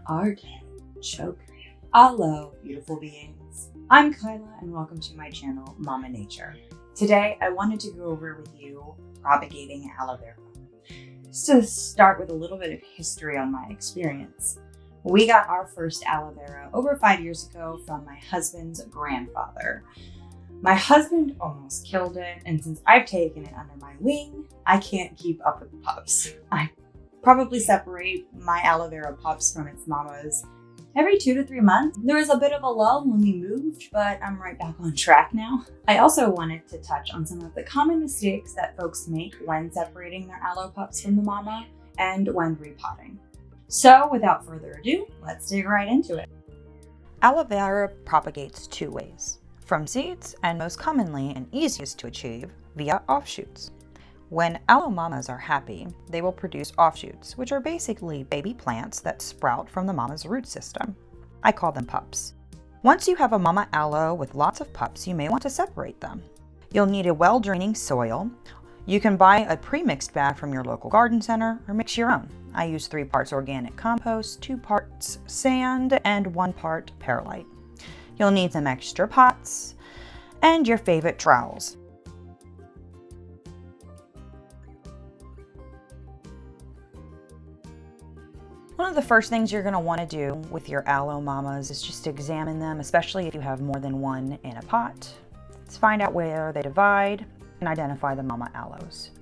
Art, choke, aloe, beautiful beings. I'm Kyla and welcome to my channel, Momma Nature. Today, I wanted to go over with you propagating aloe vera. Just to start with a little bit of history on my experience. We got our first aloe vera over 5 years ago from my husband's grandfather. My husband almost killed it, and since I've taken it under my wing, I can't keep up with the pups. I probably separate my aloe vera pups from its mamas every 2 to 3 months. There was a bit of a lull when we moved, but I'm right back on track now. I also wanted to touch on some of the common mistakes that folks make when separating their aloe pups from the mama and when repotting. So without further ado, let's dig right into it. Aloe vera propagates 2 ways, from seeds and most commonly and easiest to achieve via offshoots. When aloe mamas are happy, they will produce offshoots, which are basically baby plants that sprout from the mama's root system. I call them pups. Once you have a mama aloe with lots of pups, you may want to separate them. You'll need a well-draining soil. You can buy a pre-mixed bag from your local garden center or mix your own. I use 3 parts organic compost, 2 parts sand, and 1 part perlite. You'll need some extra pots and your favorite trowels. One of the first things you're going to want to do with your aloe mamas is just examine them, especially if you have more than one in a pot. Let's find out where they divide and identify the mama aloes.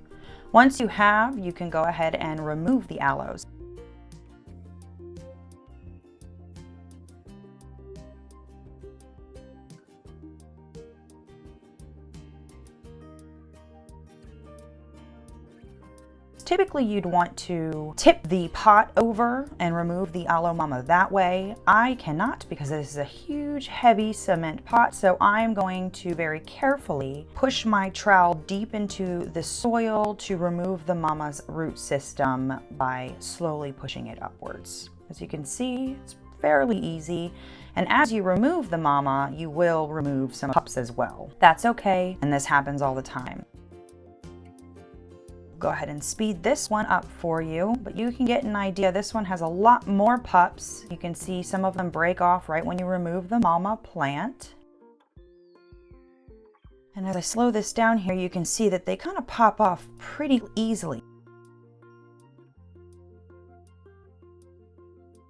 Once you have, you can go ahead and remove the aloes. Typically, you'd want to tip the pot over and remove the aloe mama that way. I cannot because this is a huge, heavy cement pot, so I'm going to very carefully push my trowel deep into the soil to remove the mama's root system by slowly pushing it upwards. As you can see, it's fairly easy. And as you remove the mama, you will remove some pups as well. That's okay, and this happens all the time. Go ahead and speed this one up for you, but you can get an idea. This one has a lot more pups. You can see some of them break off right when you remove the mama plant. And as I slow this down here, you can see that they kind of pop off pretty easily.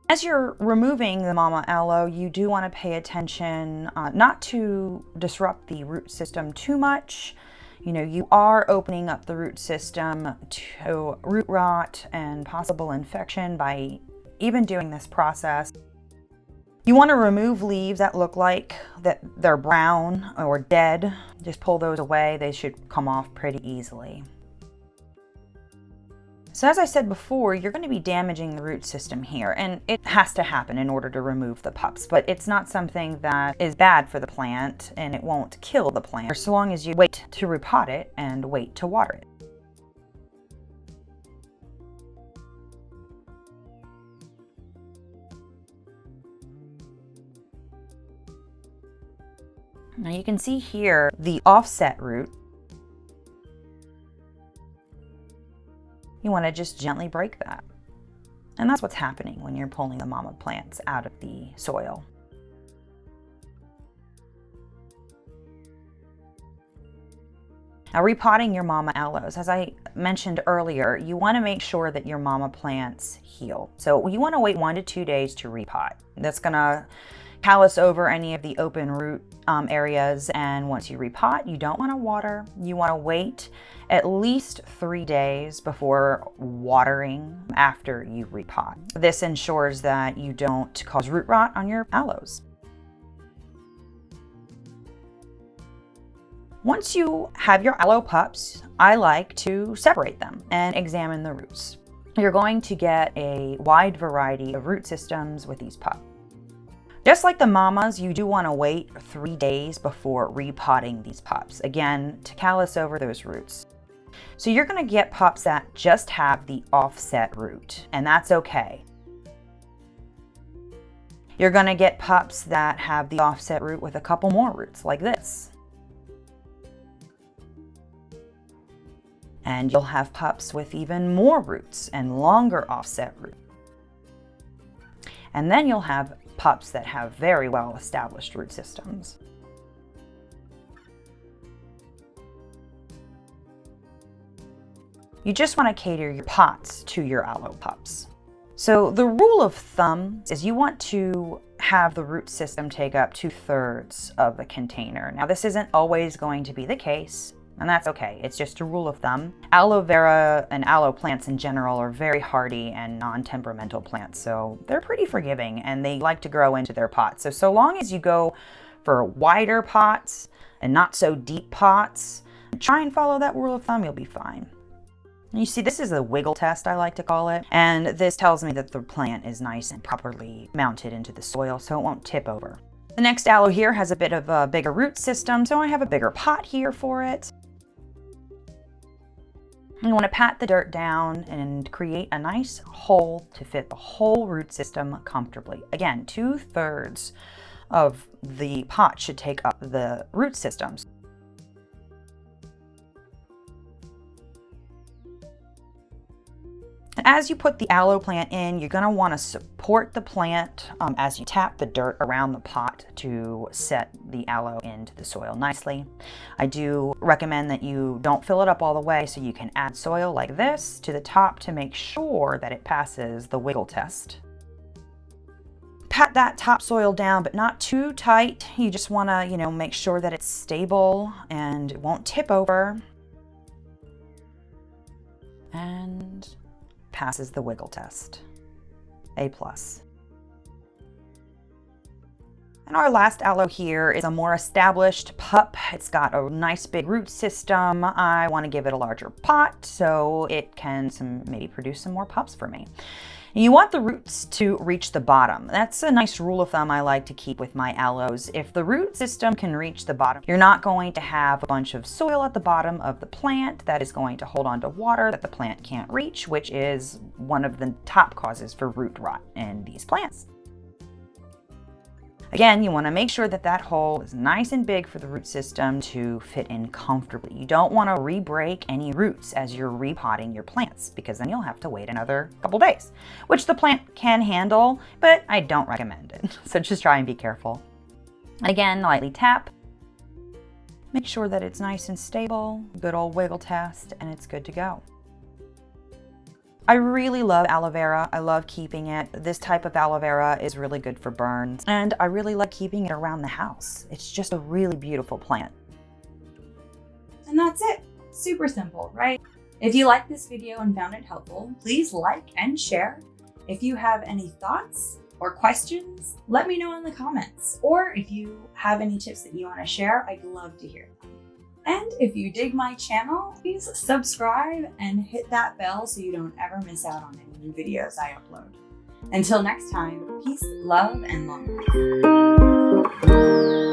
As you're removing the mama aloe, you do want to pay attention not to disrupt the root system too much. You know, you are opening up the root system to root rot and possible infection by even doing this process. You want to remove leaves that look like that they're brown or dead. Just pull those away. They should come off pretty easily. So as I said before, you're going to be damaging the root system here, and it has to happen in order to remove the pups, but it's not something that is bad for the plant, and it won't kill the plant, so long as you wait to repot it and wait to water it. Now you can see here the offset root. You want to just gently break that. And that's what's happening when you're pulling the mama plants out of the soil. Now, repotting your mama aloes. As I mentioned earlier, you want to make sure that your mama plants heal. So you want to wait 1 to 2 days to repot. That's going to callus over any of the open root areas, and once you repot, you don't want to water. You want to wait at least 3 days before watering after you repot. This ensures that you don't cause root rot on your aloes. Once you have your aloe pups, I like to separate them and examine the roots. You're going to get a wide variety of root systems with these pups. Just like the mamas, you do want to wait 3 days before repotting these pups, again, to callus over those roots. So you're going to get pups that just have the offset root, and that's okay. You're going to get pups that have the offset root with a couple more roots, like this. And you'll have pups with even more roots and longer offset roots. And then you'll have pups that have very well established root systems. You just want to cater your pots to your aloe pups. So the rule of thumb is you want to have the root system take up 2/3 of the container. Now this isn't always going to be the case, and that's okay. It's just a rule of thumb. Aloe vera and aloe plants in general are very hardy and non-temperamental plants, so they're pretty forgiving and they like to grow into their pots. So long as you go for wider pots and not so deep pots, try and follow that rule of thumb, you'll be fine. You see, this is a wiggle test, I like to call it, and this tells me that the plant is nice and properly mounted into the soil so it won't tip over. The next aloe here has a bit of a bigger root system, so I have a bigger pot here for it. You want to pat the dirt down and create a nice hole to fit the whole root system comfortably. Again, 2/3 of the pot should take up the root systems. As you put the aloe plant in, you're going to want to support the plant as you tap the dirt around the pot to set the aloe into the soil nicely. I do recommend that you don't fill it up all the way, so you can add soil like this to the top to make sure that it passes the wiggle test. Pat that topsoil down, but not too tight. You just want to, make sure that it's stable and it won't tip over. And passes the wiggle test. A+. And our last aloe here is a more established pup. It's got a nice big root system. I want to give it a larger pot so it can maybe produce some more pups for me. You want the roots to reach the bottom. That's a nice rule of thumb I like to keep with my aloes. If the root system can reach the bottom, you're not going to have a bunch of soil at the bottom of the plant that is going to hold on to water that the plant can't reach, which is one of the top causes for root rot in these plants. Again, you want to make sure that that hole is nice and big for the root system to fit in comfortably. You don't want to re-break any roots as you're repotting your plants, because then you'll have to wait another couple days, which the plant can handle, but I don't recommend it. So just try and be careful. Again, lightly tap. Make sure that it's nice and stable, good old wiggle test, and it's good to go. I really love aloe vera. I love keeping it. This type of aloe vera is really good for burns, and I really like keeping it around the house. It's just a really beautiful plant. And that's it. Super simple, right? If you liked this video and found it helpful, please like and share. If you have any thoughts or questions, let me know in the comments. Or if you have any tips that you want to share, I'd love to hear them. And if you dig my channel, please subscribe and hit that bell so you don't ever miss out on any new videos I upload. Until next time, peace, love, and long life.